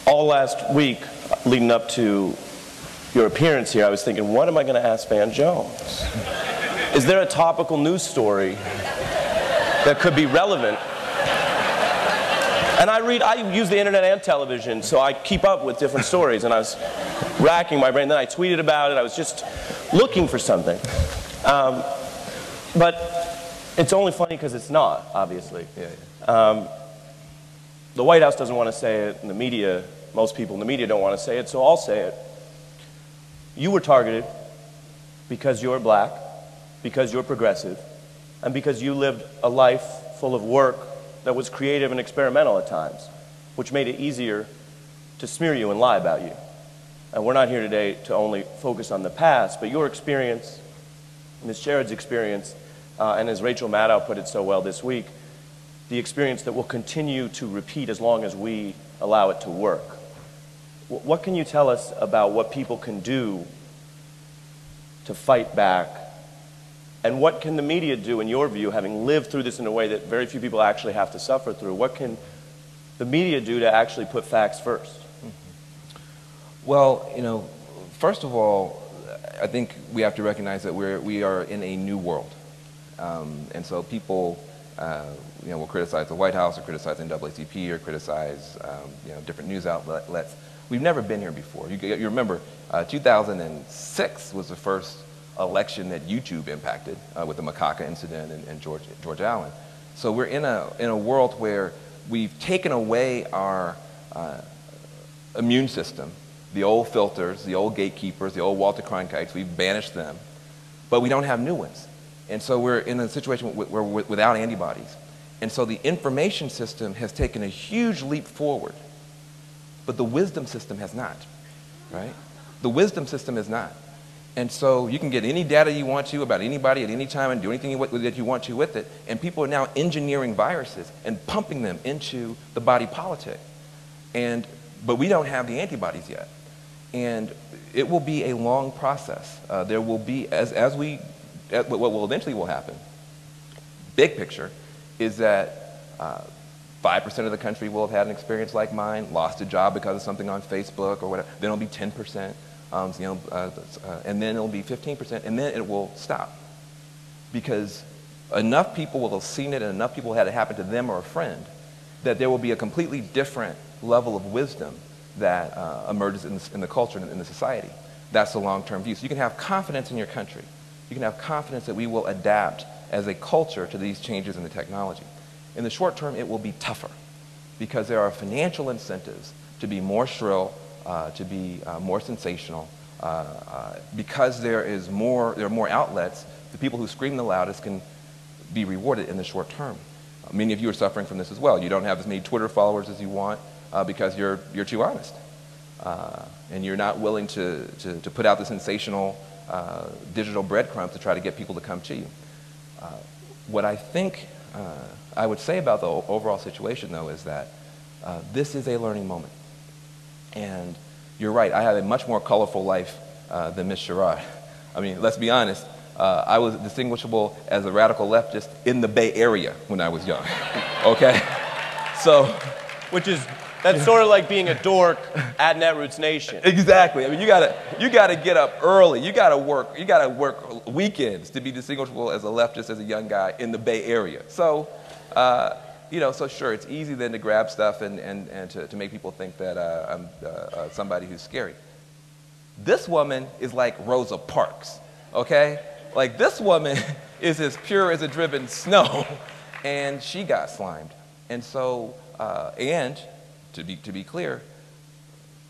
all last week, leading up to your appearance here, I was thinking, what am I going to ask Van Jones? Is there a topical news story that could be relevant? And I use the internet and television, so I keep up with different stories, and I was racking my brain. Then I tweeted about it. I was just looking for something. But it's only funny because it's not, obviously. Yeah. The White House doesn't want to say it, and the media, most people in the media don't want to say it, so I'll say it. You were targeted because you're black, because you're progressive, and because you lived a life full of work that was creative and experimental at times, which made it easier to smear you and lie about you. And we're not here today to only focus on the past, but your experience, Ms. Sherrod's experience, and as Rachel Maddow put it so well this week, the experience that will continue to repeat as long as we allow it to work. What can you tell us about what people can do to fight back? And what can the media do, in your view, having lived through this in a way that very few people actually have to suffer through? What can the media do to actually put facts first? Well, you know, first of all, I think we have to recognize that we are in a new world. And so people you know, will criticize the White House or criticize NAACP or criticize you know, different news outlets. We've never been here before. You remember, 2006 was the first election that YouTube impacted with the Macaca incident and George Allen. So we're in a world where we've taken away our immune system, the old filters, the old gatekeepers, the old Walter Cronkites. We've banished them, but we don't have new ones. And so we're in a situation where we're without antibodies. And so the information system has taken a huge leap forward, but the wisdom system has not, right? The wisdom system is not. And so you can get any data you want to about anybody at any time and do anything that you want to with it, and people are now engineering viruses and pumping them into the body politic. But we don't have the antibodies yet. And it will be a long process. There will be, what will eventually will happen, big picture, is that 5% of the country will have had an experience like mine, lost a job because of something on Facebook or whatever. Then it'll be 10%, you know, and then it'll be 15%, and then it will stop. Because enough people will have seen it and enough people had it happen to them or a friend that there will be a completely different level of wisdom that emerges in the culture and in the society. That's the long-term view. So you can have confidence in your country. You can have confidence that we will adapt as a culture to these changes in the technology. In the short term, it will be tougher because there are financial incentives to be more shrill, to be more sensational, because there are more outlets. The people who scream the loudest can be rewarded in the short term. Many of you are suffering from this as well. You don't have as many Twitter followers as you want because you're too honest, and you're not willing to put out the sensational digital breadcrumbs to try to get people to come to you. What I think I would say about the overall situation, though, is that this is a learning moment. And you're right, I had a much more colorful life than Ms. Sherrod. I mean, let's be honest, I was distinguishable as a radical leftist in the Bay Area when I was young, okay? So, That's sort of like being a dork at Netroots Nation. Exactly. I mean, you gotta get up early. You gotta work weekends to be distinguishable as a leftist, as a young guy in the Bay Area. So, you know, so sure, it's easy then to grab stuff and to make people think that I'm somebody who's scary. This woman is like Rosa Parks, okay? Like, this woman is as pure as a driven snow, and she got slimed. And so, to be clear,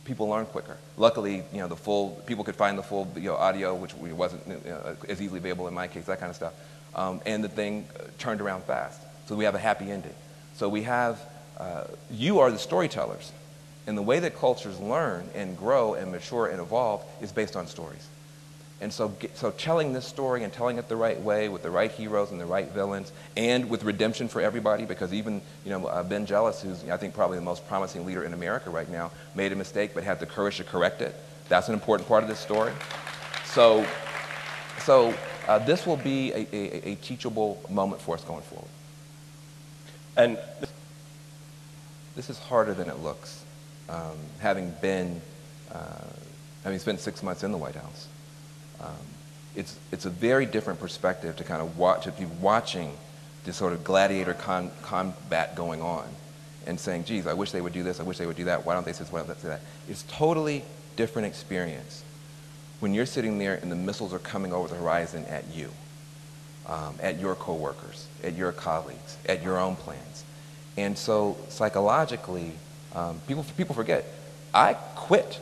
people learn quicker. Luckily, you know, people could find the full audio, which wasn't as easily available in my case, that kind of stuff. And the thing turned around fast. So we have a happy ending. So we have, you are the storytellers. And the way that cultures learn and grow and mature and evolve is based on stories. And so telling this story and telling it the right way with the right heroes and the right villains and with redemption for everybody, because even, you know, Ben Jealous, who's I think probably the most promising leader in America right now, made a mistake but had the courage to correct it. That's an important part of this story. So this will be a teachable moment for us going forward. And this is harder than it looks. having spent 6 months in the White House, it's a very different perspective to kind of be watching this sort of gladiator combat going on and saying, geez, I wish they would do this, I wish they would do that, why don't they say this, why don't they say that? It's totally different experience when you're sitting there and the missiles are coming over the horizon at you, at your coworkers, at your colleagues, at your own plans. And so psychologically, people forget, I quit.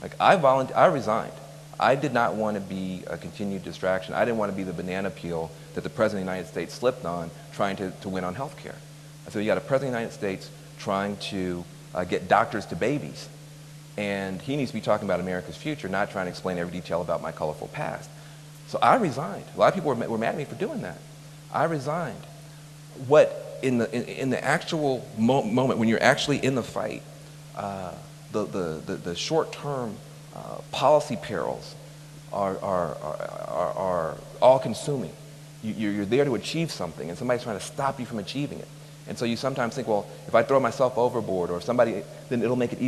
Like I resigned. I did not want to be a continued distraction. I didn't want to be the banana peel that the President of the United States slipped on trying to win on health care. So you got a President of the United States trying to get doctors to babies. And he needs to be talking about America's future, not trying to explain every detail about my colorful past. So I resigned. A lot of people were mad at me for doing that. I resigned. What, in the actual moment, when you're actually in the fight, the short-term policy perils are all-consuming. You're there to achieve something, and somebody's trying to stop you from achieving it. And so you sometimes think, well, if I throw myself overboard, or somebody, then it'll make it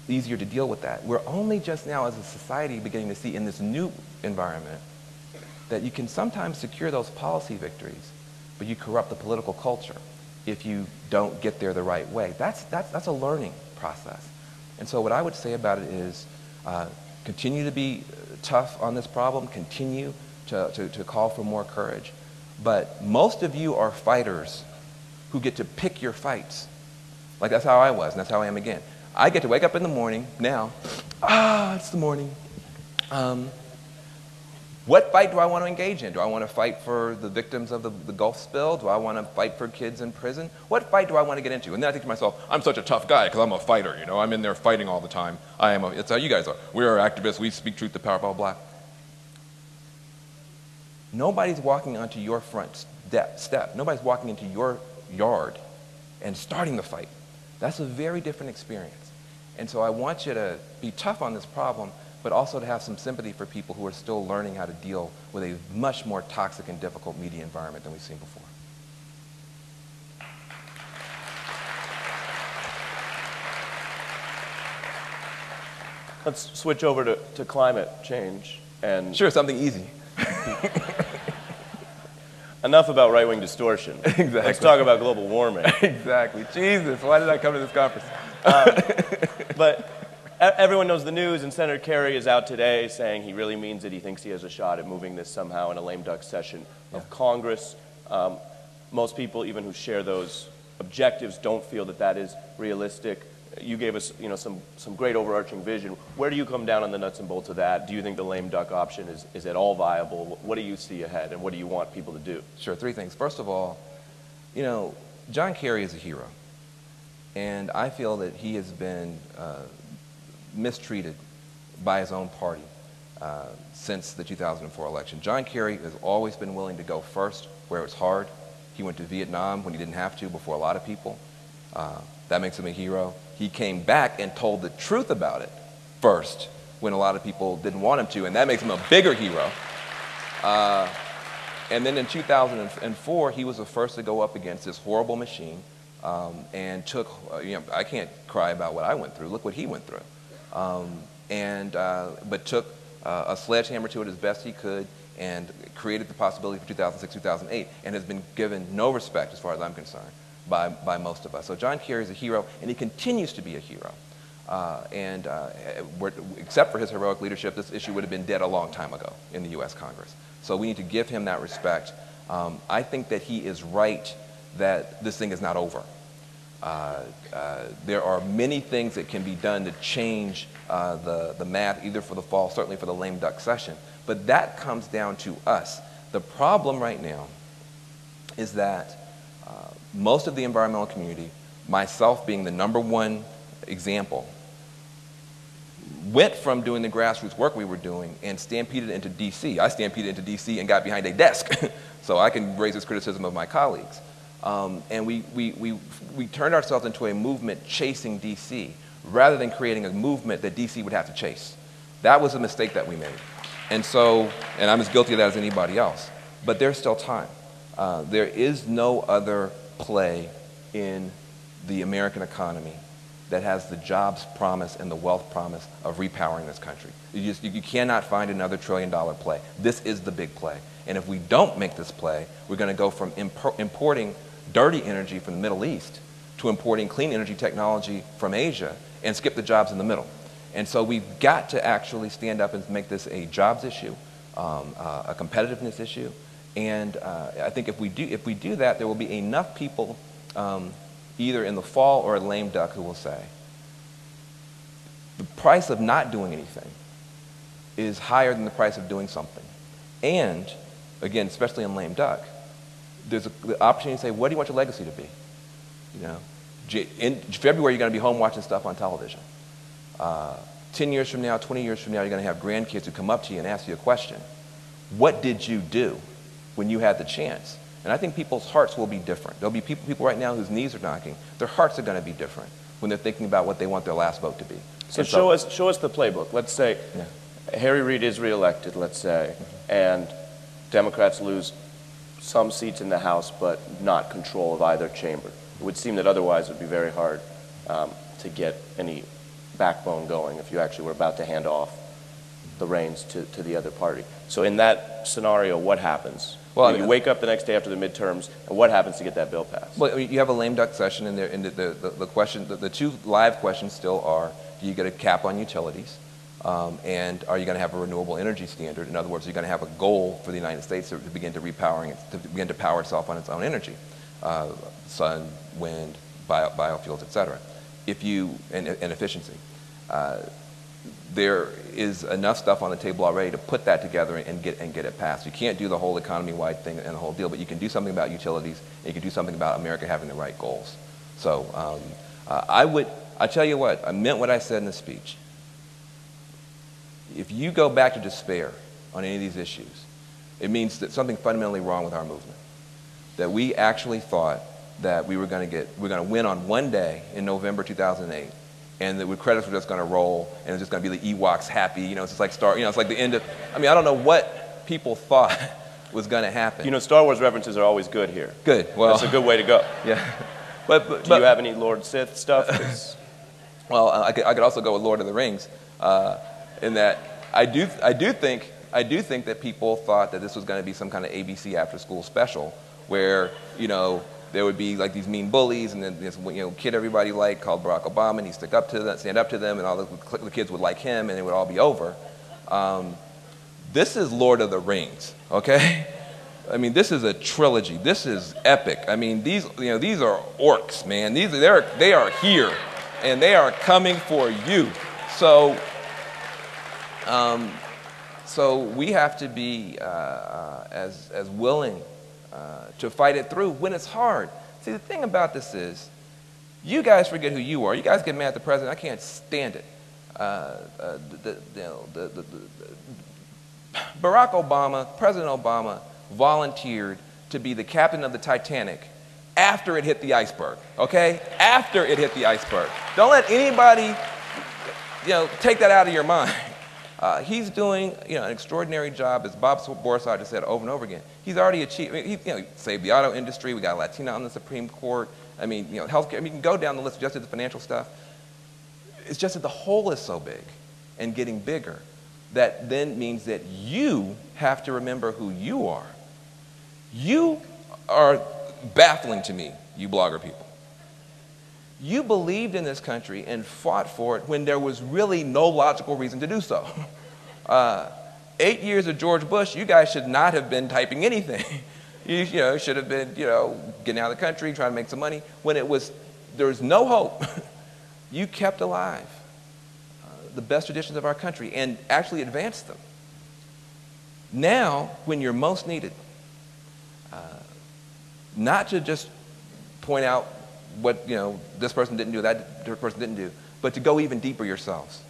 easier to deal with that. We're only just now, as a society, beginning to see in this new environment that you can sometimes secure those policy victories, but you corrupt the political culture if you don't get there the right way. That's a learning process. And so what I would say about it is continue to be tough on this problem, continue to call for more courage. But most of you are fighters who get to pick your fights. Like that's how I was, and that's how I am again. I get to wake up in the morning, now, it's the morning. What fight do I want to engage in? Do I want to fight for the victims of the Gulf spill? Do I want to fight for kids in prison? What fight do I want to get into? And then I think to myself, I'm such a tough guy because I'm a fighter, you know. I'm in there fighting all the time. It's how you guys are. We're activists. We speak truth to power, blah, blah, blah. Nobody's walking onto your front step. Nobody's walking into your yard and starting the fight. That's a very different experience. And so I want you to be tough on this problem, but also to have some sympathy for people who are still learning how to deal with a much more toxic and difficult media environment than we've seen before. Let's switch over to climate change. And sure, something easy. Enough about right-wing distortion. Exactly. Let's talk about global warming. Exactly. Jesus, why did I come to this conference? But everyone knows the news, and Senator Kerry is out today saying he really means it. He thinks he has a shot at moving this somehow in a lame duck session of Congress. Most people, even who share those objectives, don't feel that that is realistic. You gave us, some great overarching vision. Where do you come down on the nuts and bolts of that? Do you think the lame duck option is at all viable? What do you see ahead, and what do you want people to do? Sure, three things. First of all, John Kerry is a hero, and I feel that he has been mistreated by his own party since the 2004 election. John Kerry has always been willing to go first where it's hard. He went to Vietnam when he didn't have to before a lot of people. That makes him a hero. He came back and told the truth about it first when a lot of people didn't want him to, and that makes him a bigger hero. And then in 2004, he was the first to go up against this horrible machine and took, I can't cry about what I went through. Look what he went through. But took a sledgehammer to it as best he could and created the possibility for 2006, 2008, and has been given no respect, as far as I'm concerned, by most of us. So John Kerry is a hero, and he continues to be a hero. Except for his heroic leadership, this issue would have been dead a long time ago in the U.S. Congress. So we need to give him that respect. I think that he is right that this thing is not over. There are many things that can be done to change the math, either for the fall, certainly for the lame duck session. But that comes down to us. The problem right now is that most of the environmental community, myself being the #1 example, went from doing the grassroots work we were doing and stampeded into D.C. I stampeded into D.C. and got behind a desk, so I can raise this criticism of my colleagues. And we turned ourselves into a movement chasing D.C. rather than creating a movement that D.C. would have to chase. That was a mistake that we made. And I'm as guilty of that as anybody else. But there's still time. There is no other play in the American economy that has the jobs promise and the wealth promise of repowering this country. You cannot find another $1 trillion play. This is the big play. And if we don't make this play, we're going to go from importing dirty energy from the Middle East to importing clean energy technology from Asia and skip the jobs in the middle. And so we've got to actually stand up and make this a jobs issue, a competitiveness issue. And I think if we do that, there will be enough people either in the fall or a lame duck who will say, the price of not doing anything is higher than the price of doing something. And, again, especially in lame duck, there's the opportunity to say, what do you want your legacy to be? You know, in February, you're going to be home watching stuff on television. 10 years from now, 20 years from now, you're going to have grandkids who come up to you and ask you a question. What did you do when you had the chance? And I think people's hearts will be different. There'll be people right now whose knees are knocking. Their hearts are going to be different when they're thinking about what they want their last vote to be. So show us the playbook. Let's say Harry Reid is reelected, let's say, and Democrats lose some seats in the House, but not control of either chamber. It would seem that otherwise it would be very hard to get any backbone going if you actually were about to hand off the reins to the other party. So in that scenario, what happens? Well, you wake up the next day after the midterms, and what happens to get that bill passed? Well, you have a lame duck session, and the two live questions still are: do you get a cap on utilities, and are you going to have a renewable energy standard? In other words, are you going to have a goal for the United States to begin to begin to power itself on its own energy, sun, wind, biofuels, et cetera, and efficiency. There is enough stuff on the table already to put that together and get it passed. You can't do the whole economy-wide thing and the whole deal, but you can do something about utilities, and you can do something about America having the right goals. So I tell you what, I meant what I said in the speech. If you go back to despair on any of these issues, it means that something fundamentally wrong with our movement. That we actually thought that we were going to win on one day in November 2008, and the credits were just going to roll, and it was just going to be the Ewoks happy. You know, it's just like it's like the end of. I mean, I don't know what people thought was going to happen. You know, Star Wars references are always good here. Good. Well, that's a good way to go. Yeah. But do you have any Lord Sith stuff? Well, I could also go with Lord of the Rings, in that I do think that people thought that this was going to be some kind of ABC after-school special, where there would be like these mean bullies, and then this kid everybody liked called Barack Obama, and he'd stand up to them, and all the kids would like him, and it would all be over. This is Lord of the Rings, okay? I mean, this is a trilogy. This is epic. I mean, these are orcs, man. They are here, and they are coming for you. So we have to be as willing to fight it through when it's hard. See, the thing about this is, you guys forget who you are. You guys get mad at the president. I can't stand it. Barack Obama, President Obama, volunteered to be the captain of the Titanic after it hit the iceberg, okay? After it hit the iceberg. Don't let anybody, take that out of your mind. He's doing, an extraordinary job, as Bob Borsar just said over and over again. He's already achieved. He saved the auto industry. We got Latina on the Supreme Court. I mean, healthcare. I mean, you can go down the list just of the financial stuff. It's just that the hole is so big and getting bigger that then means that you have to remember who you are. You are baffling to me, you blogger people. You believed in this country and fought for it when there was really no logical reason to do so. 8 years of George Bush, you guys should not have been typing anything. You should have been, getting out of the country, trying to make some money. When there was no hope, you kept alive the best traditions of our country and actually advanced them. Now, when you're most needed, not to just point out what this person didn't do, that person didn't do, but to go even deeper yourselves,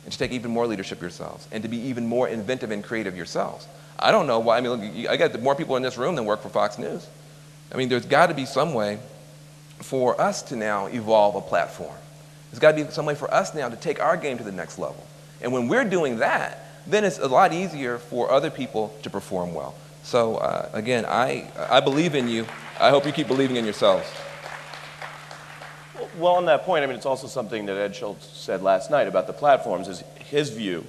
and to take even more leadership yourselves, and to be even more inventive and creative yourselves. I don't know why. I mean, look, I got more people in this room than work for Fox News. I mean, there's got to be some way for us to now evolve a platform. There's got to be some way for us now to take our game to the next level. And when we're doing that, then it's a lot easier for other people to perform well. So again, I believe in you. I hope you keep believing in yourselves. Well, on that point, I mean, it's also something that Ed Schultz said last night about the platforms. Is his view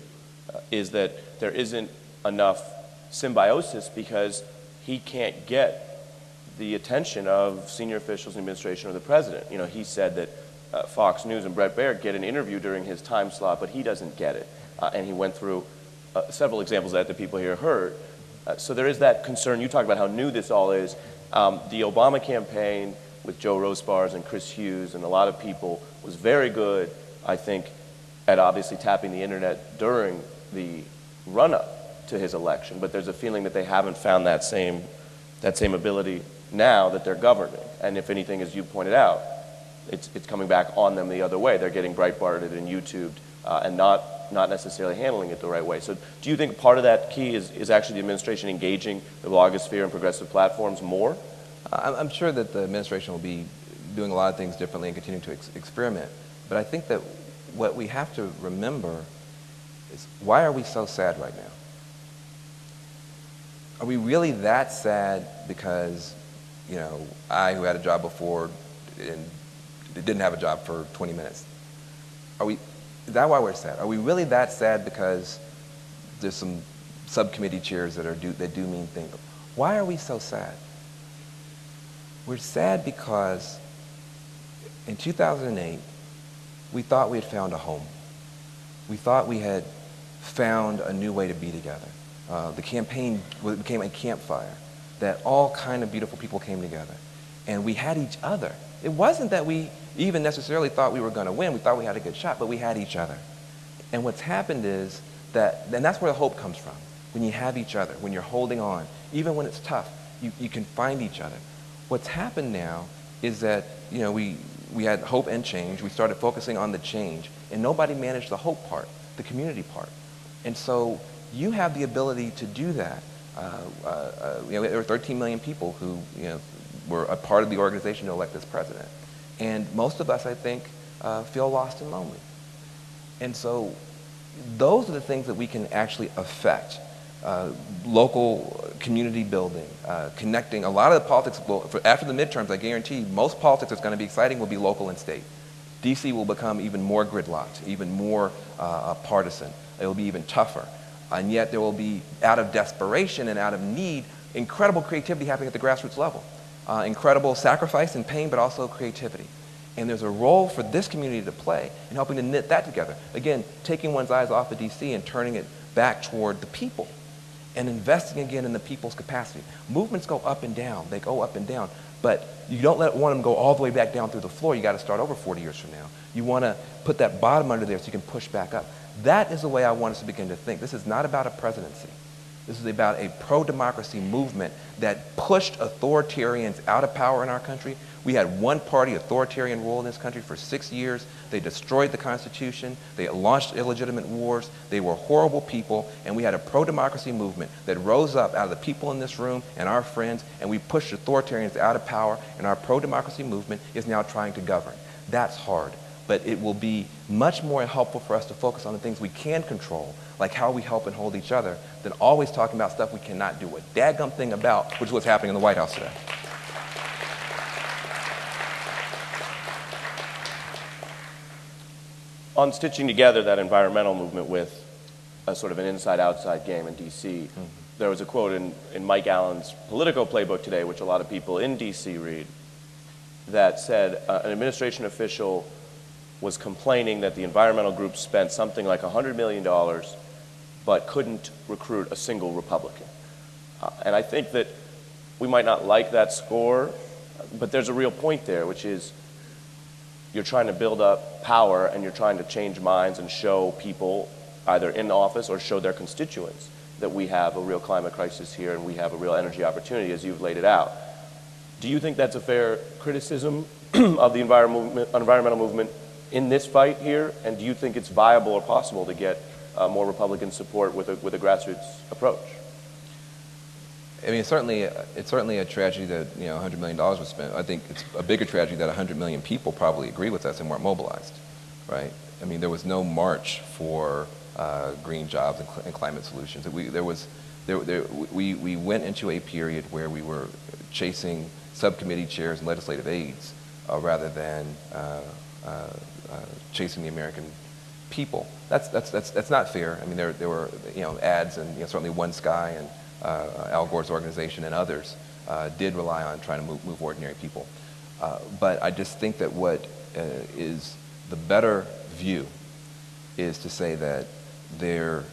is that there isn't enough symbiosis because he can't get the attention of senior officials in the administration or the president. You know, he said that Fox News and Bret Baier get an interview during his time slot, but he doesn't get it. And he went through several examples that the people here heard. So there is that concern. You talked about how new this all is. The Obama campaign with Joe Rosebars and Chris Hughes and a lot of people was very good, I think, at obviously tapping the internet during the run-up to his election. But there's a feeling that they haven't found that same ability now that they're governing. And if anything, as you pointed out, it's coming back on them the other way. They're getting Breitbarted and YouTubed and not necessarily handling it the right way. So do you think part of that key is actually the administration engaging the blogosphere and progressive platforms more? I'm sure that the administration will be doing a lot of things differently and continuing to experiment. But I think that what we have to remember is, why are we so sad right now? Are we really that sad because, you know, I, who had a job before and didn't have a job for 20 minutes, is that why we're sad? Are we really that sad because there's some subcommittee chairs that do mean things? Why are we so sad? We're sad because in 2008, we thought we had found a home. We thought we had found a new way to be together. The campaign became a campfire that all kind of beautiful people came together. And we had each other. It wasn't that we even necessarily thought we were going to win. We thought we had a good shot, but we had each other. And what's happened is that, and that's where the hope comes from. When you have each other, when you're holding on, even when it's tough, you can find each other. What's happened now is that, you know, we had hope and change. We started focusing on the change, and nobody managed the hope part, the community part. And so you have the ability to do that. You know, there were 13 million people who, you know, were a part of the organization to elect this president. And most of us, I think, feel lost and lonely. And so those are the things that we can actually affect. Local community building, connecting. A lot of the politics, after the midterms, I guarantee most politics that's going to be exciting will be local and state. DC will become even more gridlocked, even more partisan. It will be even tougher. And yet there will be, out of desperation and out of need, incredible creativity happening at the grassroots level. Incredible sacrifice and pain, but also creativity. And there's a role for this community to play in helping to knit that together. Again, taking one's eyes off of DC and turning it back toward the people and investing again in the people's capacity. Movements go up and down. They go up and down. But you don't let one of them go all the way back down through the floor. You got to start over 40 years from now. You want to put that bottom under there so you can push back up. That is the way I want us to begin to think. This is not about a presidency. This is about a pro-democracy movement that pushed authoritarians out of power in our country. We had one-party authoritarian rule in this country for 6 years. They destroyed the Constitution. They launched illegitimate wars. They were horrible people. And we had a pro-democracy movement that rose up out of the people in this room and our friends, and we pushed authoritarians out of power, and our pro-democracy movement is now trying to govern. That's hard. But it will be much more helpful for us to focus on the things we can control, like how we help and hold each other, than always talking about stuff we cannot do a dadgum thing about, which is what's happening in the White House today. On stitching together that environmental movement with a sort of an inside-outside game in D.C., there was a quote in Mike Allen's Politico playbook today, which a lot of people in D.C. read, that said an administration official was complaining that the environmental group spent something like $100 million but couldn't recruit a single Republican. And I think that we might not like that score, but there's a real point there, which is you're trying to build up power and you're trying to change minds and show people either in office or show their constituents that we have a real climate crisis here and we have a real energy opportunity, as you've laid it out. Do you think that's a fair criticism of the environmental movement in this fight here? And do you think it's viable or possible to get more Republican support with a grassroots approach? I mean, it's certainly a tragedy that, you know, $100 million was spent. I think it's a bigger tragedy that 100 million people probably agree with us and weren't mobilized, right? I mean, there was no march for green jobs and climate solutions. We went into a period where we were chasing subcommittee chairs and legislative aides rather than chasing the American people. That's not fair. I mean, there were ads, and certainly One Sky and Al Gore's organization and others did rely on trying to move ordinary people. But I just think that what is the better view is to say that there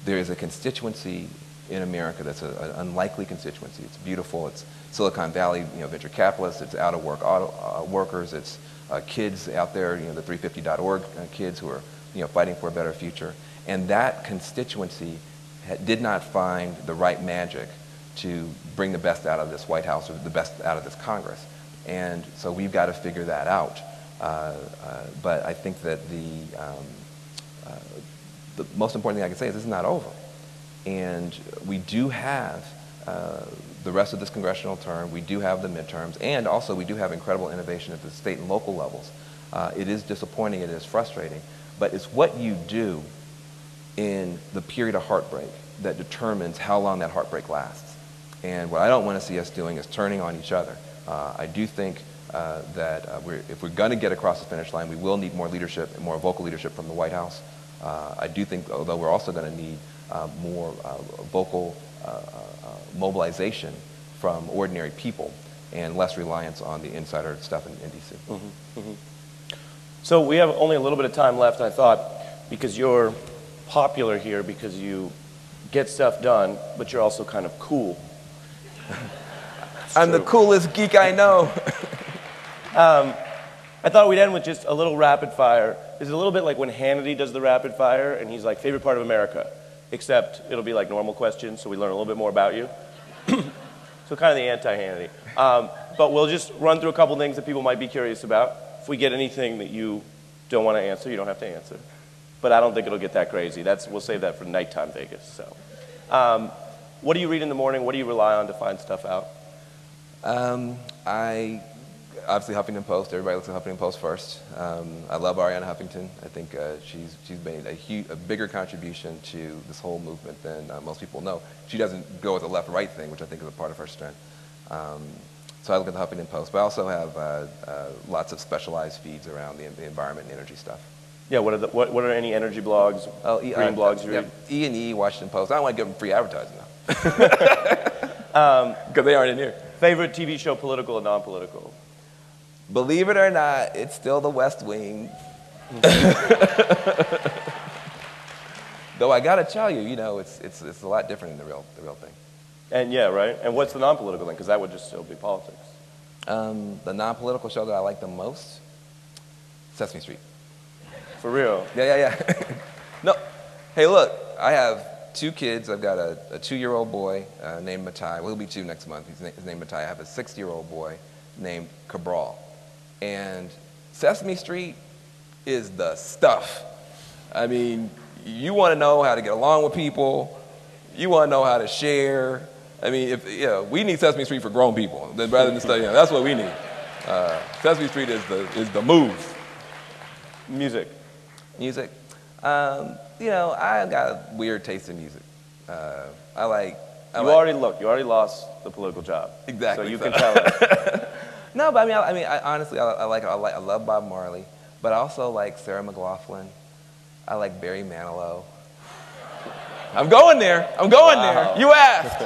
is a constituency in America that's an unlikely constituency. It's beautiful. It's Silicon Valley, venture capitalists. It's out-of-work workers. It's kids out there, the 350.org kids who are, fighting for a better future. And that constituency did not find the right magic to bring the best out of this White House or the best out of this Congress. And so we've got to figure that out. But I think that the most important thing I can say is this is not over. And we do have the rest of this congressional term. We do have the midterms. And also we do have incredible innovation at the state and local levels. It is disappointing. It is frustrating. But it's what you do in the period of heartbreak that determines how long that heartbreak lasts. And what I don't want to see us doing is turning on each other. I do think that if we're going to get across the finish line, we will need more leadership and more vocal leadership from the White House. I do think, although we're also going to need more vocal mobilization from ordinary people and less reliance on the insider stuff in D.C. Mm-hmm, mm-hmm. So we have only a little bit of time left. I thought, because you're popular here, because you get stuff done, but you're also kind of cool. I'm the coolest geek I know. I thought we'd end with just a little rapid fire. It's a little bit like when Hannity does the rapid fire, and he's like, favorite part of America, except it'll be like normal questions, so we learn a little bit more about you. So kind of the anti-Hannity. But we'll just run through a couple things that people might be curious about. If we get anything that you don't want to answer, you don't have to answer. But I don't think it'll get that crazy. We'll save that for nighttime Vegas. So, what do you read in the morning? What do you rely on to find stuff out? I obviously Huffington Post. Everybody looks at Huffington Post first. I love Ariana Huffington. I think she's made a bigger contribution to this whole movement than most people know. She doesn't go with the left-right thing, which I think is a part of her strength. So I look at the Huffington Post, but I also have lots of specialized feeds around the environment and energy stuff. Yeah, what are any energy blogs, green blogs you read? E&E, Washington Post. I don't want to give them free advertising though, because they aren't in here. Favorite TV show, political or non-political? Believe it or not, it's still The West Wing. Though I gotta tell you, it's a lot different than the real thing. And yeah, right. And what's the non-political thing? Because that would just still be politics. The non-political show that I like the most, Sesame Street. For real? Yeah. No, hey, look, I have 2 kids. I've got a 2-year-old boy named Matai. Well, he'll be 2 next month. His name Matai. I have a 6-year-old boy named Cabral. And Sesame Street is the stuff. I mean, you want to know how to get along with people. You want to know how to share. I mean, we need Sesame Street for grown people rather than study. That's what we need. Sesame Street is the move. Music. I got a weird taste in music. You already lost the political job. Exactly. So you can tell us. No, but honestly, I love Bob Marley, but I also like Sarah McLachlan. I like Barry Manilow. I'm going there. Wow. You asked.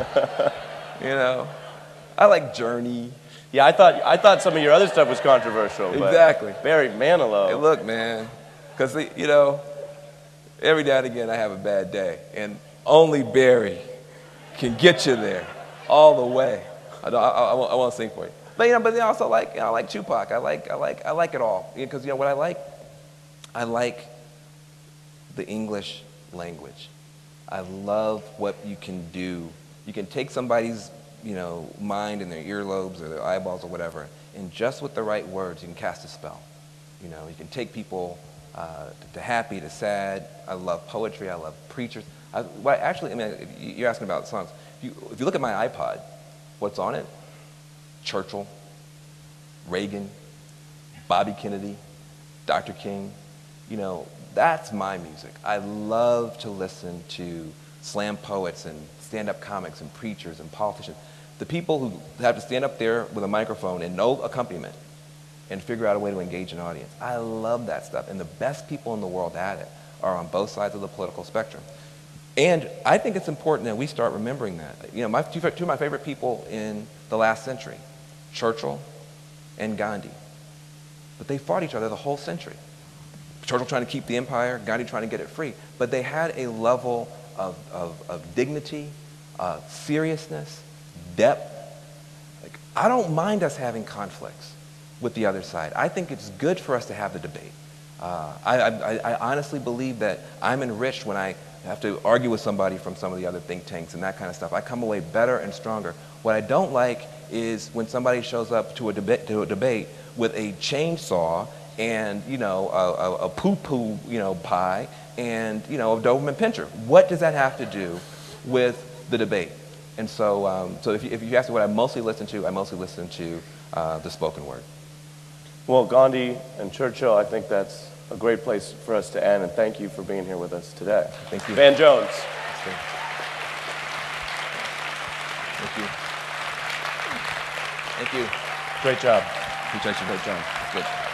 I like Journey. Yeah, I thought some of your other stuff was controversial. Exactly. But Barry Manilow. Hey, look, man, because every now and again I have a bad day, and only Barry can get you there all the way. I won't sing for you, but then also I like Tupac. I like it all, because what I like the English language. I love what you can do. You can take somebody's mind and their earlobes or their eyeballs or whatever, and just with the right words, you can cast a spell. You can take people to happy, to sad. I love poetry. I love preachers. You're asking about songs. If you look at my iPod, what's on it? Churchill, Reagan, Bobby Kennedy, Dr. King. That's my music. I love to listen to slam poets and stand-up comics and preachers and politicians. The people who have to stand up there with a microphone and no accompaniment and figure out a way to engage an audience. I love that stuff, and the best people in the world at it are on both sides of the political spectrum. And I think it's important that we start remembering that. You know, two of my favorite people in the last century, Churchill and Gandhi. But they fought each other the whole century. Churchill trying to keep the empire, Gandhi trying to get it free. But they had a level of dignity, seriousness, depth. Like, I don't mind us having conflicts with the other side. I think it's good for us to have the debate. I honestly believe that I'm enriched when I have to argue with somebody from some of the other think tanks and that kind of stuff. I come away better and stronger. What I don't like is when somebody shows up to a debate with a chainsaw and, you know, a poo-poo, you know, pie and, you know, a Doberman Pinscher. What does that have to do with the debate? And so, if you ask me what I mostly listen to the spoken word. Well, Gandhi and Churchill, I think that's a great place for us to end, and thank you for being here with us today. Thank you. Van Jones. Thank you. Thank you. Great job. Appreciate you. Great job. Good.